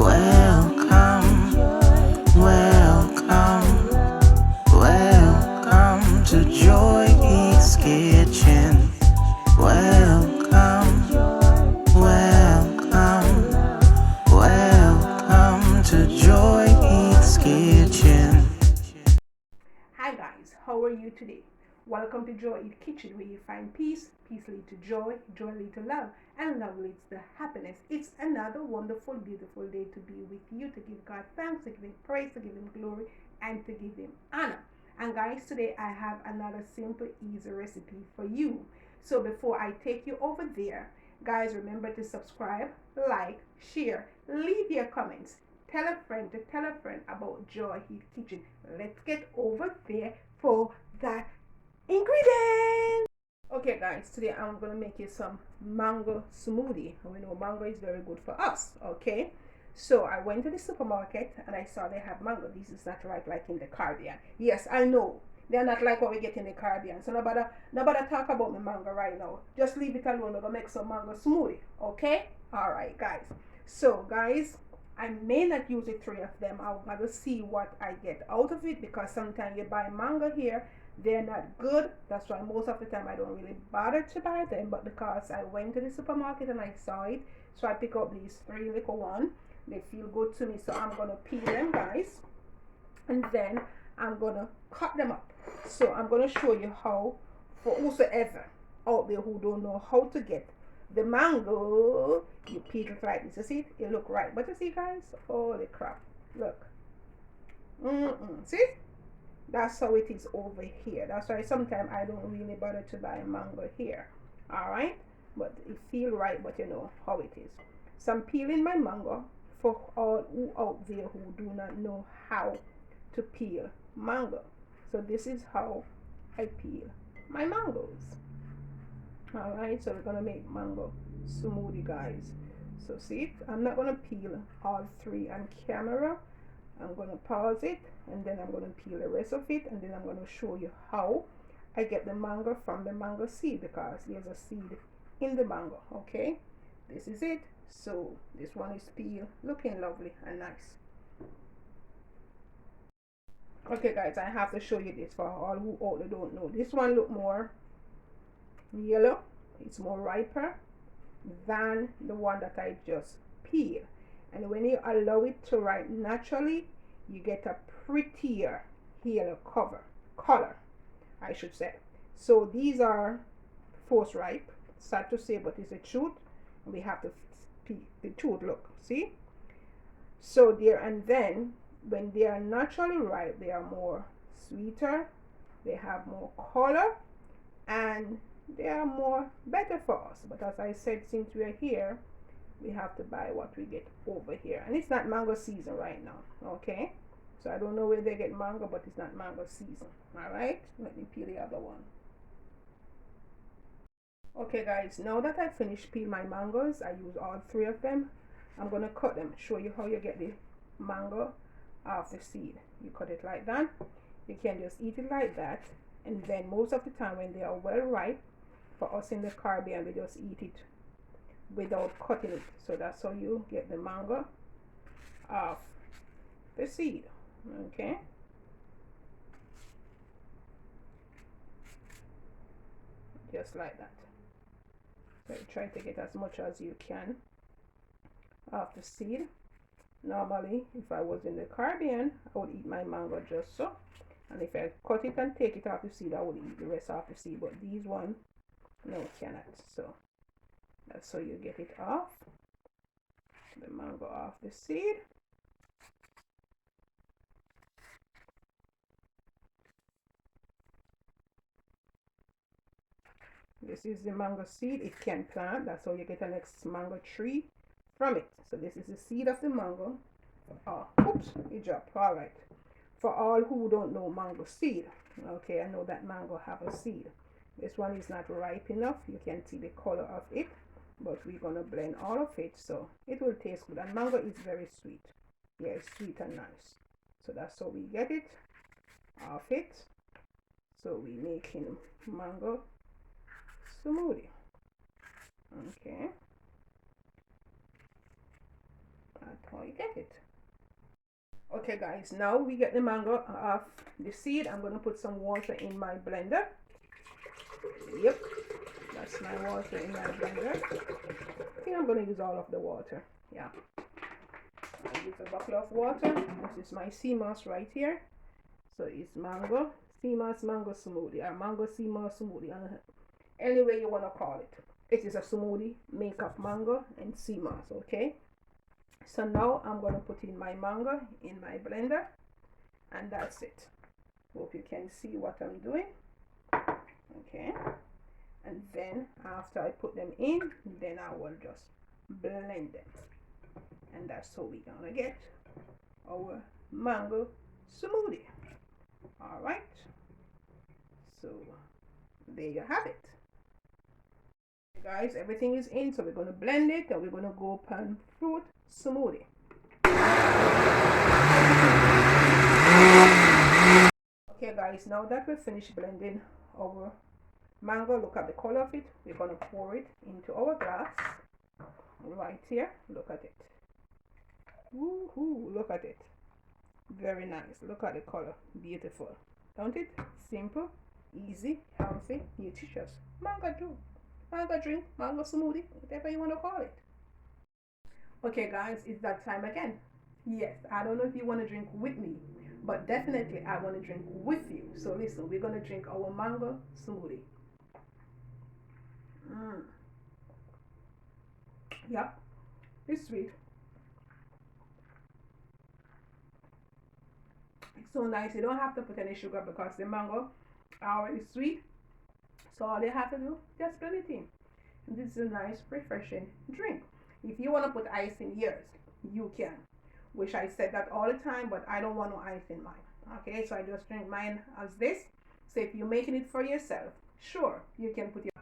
Welcome, welcome, welcome to Joy Eats Kitchen. Welcome, welcome, welcome to Joy Eats Kitchen. Hi guys, how are you today? Welcome to Joy Eat Kitchen, where you find peace, peace lead to joy, joy lead to love, and love leads to happiness. It's another wonderful, beautiful day to be with you, to give God thanks, to give Him praise, to give Him glory, and to give Him honor. And guys, today I have another simple, easy recipe for you. So before I take you over there, guys, remember to subscribe, like, share, leave your comments. Tell a friend to tell a friend about Joy Eat Kitchen. Let's get over there for that ingredient. Okay guys, today I'm gonna make you some mango smoothie. We know mango is very good for us. Okay, so I went to the supermarket and I saw they have mango. This is not ripe like in the Caribbean. Yes, I know they're not like what we get in the Caribbean. So nobody talk about the mango right now. Just leave it alone. We're gonna make some mango smoothie. Okay, all right guys. So guys, I may not use the three of them. I'll gotta see what I get out of it, because sometimes you buy mango here, they're not good. That's why most of the time I don't really bother to buy them. But because I went to the supermarket and I saw it, so I pick up these three little ones. They feel good to me, so I'm gonna peel them, guys, and then I'm gonna cut them up. So I'm gonna show you how, for whosoever out there who don't know how to get the mango, you peel it like this. You see it? It look right, but you see guys, holy crap, look. See, that's how it is over here. That's why sometimes I don't really bother to buy mango here. All right, but it feel right, but you know how it is. So I'm peeling my mango for all who out there who do not know how to peel mango. So this is how I peel my mangoes. All right, so we're gonna make mango smoothie, guys. So see, I'm not gonna peel all three on camera. I'm gonna pause it, and then I'm gonna peel the rest of it, and then I'm gonna show you how I get the mango from the mango seed, because there's a seed in the mango. Okay, this is it. So this one is peeled, looking lovely and nice. Okay guys, I have to show you this for all who don't know. This one look more yellow, it's more riper than the one that I just peeled. And when you allow it to ripe naturally, you get a prettier yellow color, I should say. So these are force ripe. Sad to say, but it's the truth. We have to peel the truth. Look, see. So there, and then when they are naturally ripe, they are more sweeter, they have more color, and they are more better for us. But as I said, since we are here, we have to buy what we get over here, and it's not mango season right now. Okay, so I don't know where they get mango, but it's not mango season. All right, let me peel the other one. Okay guys, now that I finished peel my mangoes, I use all three of them. I'm gonna cut them, show you how you get the mango off the seed. You cut it like that. You can just eat it like that, and then most of the time when they are well ripe, for us in the Caribbean, we just eat it without cutting it. So that's how you get the mango off the seed. Okay, just like that. So you try to get as much as you can off the seed. Normally, if I was in the Caribbean, I would eat my mango just so, and if I cut it and take it off the seed, I would eat the rest off the seed. But these one, no, cannot. So that's how you get it off, the mango off the seed. This is the mango seed. It can plant. That's how you get the next mango tree from it. So this is the seed of the mango. Oh, oops, it dropped. All right. For all who don't know mango seed, okay, I know that mango have a seed. This one is not ripe enough. You can see the color of it, but we're gonna blend all of it so it will taste good. And mango is very sweet. Yeah, it's sweet and nice. So that's how we get it off it. So we making mango smoothie. Okay. That's how you get it. Okay guys, now we get the mango off the seed. I'm going to put some water in my blender. Yep, that's my water in my blender. I think I'm going to use all of the water. Yeah, I use a bucket of water. This is my sea moss right here. So it's mango, sea moss mango smoothie, or mango sea moss smoothie. Any way you want to call it. It is a smoothie made of mango and sea moss, okay? So now I'm going to put in my mango in my blender, and that's it. Hope you can see what I'm doing. Okay, and then after I put them in, then I will just blend them, and that's how we're gonna get our mango smoothie. All right, so there you have it, guys. Everything is in, so we're gonna blend it, and we're gonna go pan fruit smoothie. Okay guys, now that we've finished blending our mango, look at the color of it. We're gonna pour it into our glass right here. Look at it. Woohoo, look at it. Very nice. Look at the color. Beautiful, don't it? Simple, easy, healthy, nutritious mango juice, mango drink, mango smoothie, whatever you want to call it. Okay guys, it's that time again. Yes, I don't know if you want to drink with me, but definitely I want to drink with you. So listen, we're going to drink our mango smoothie. Yep, it's sweet. It's so nice. You don't have to put any sugar because the mango are already sweet. So all you have to do, just blend it in. This is a nice, refreshing drink. If you want to put ice in yours, you can. Wish I said that all the time, but I don't want no ice in mine. Okay, so I just drink mine as this. So if you're making it for yourself, sure, you can put your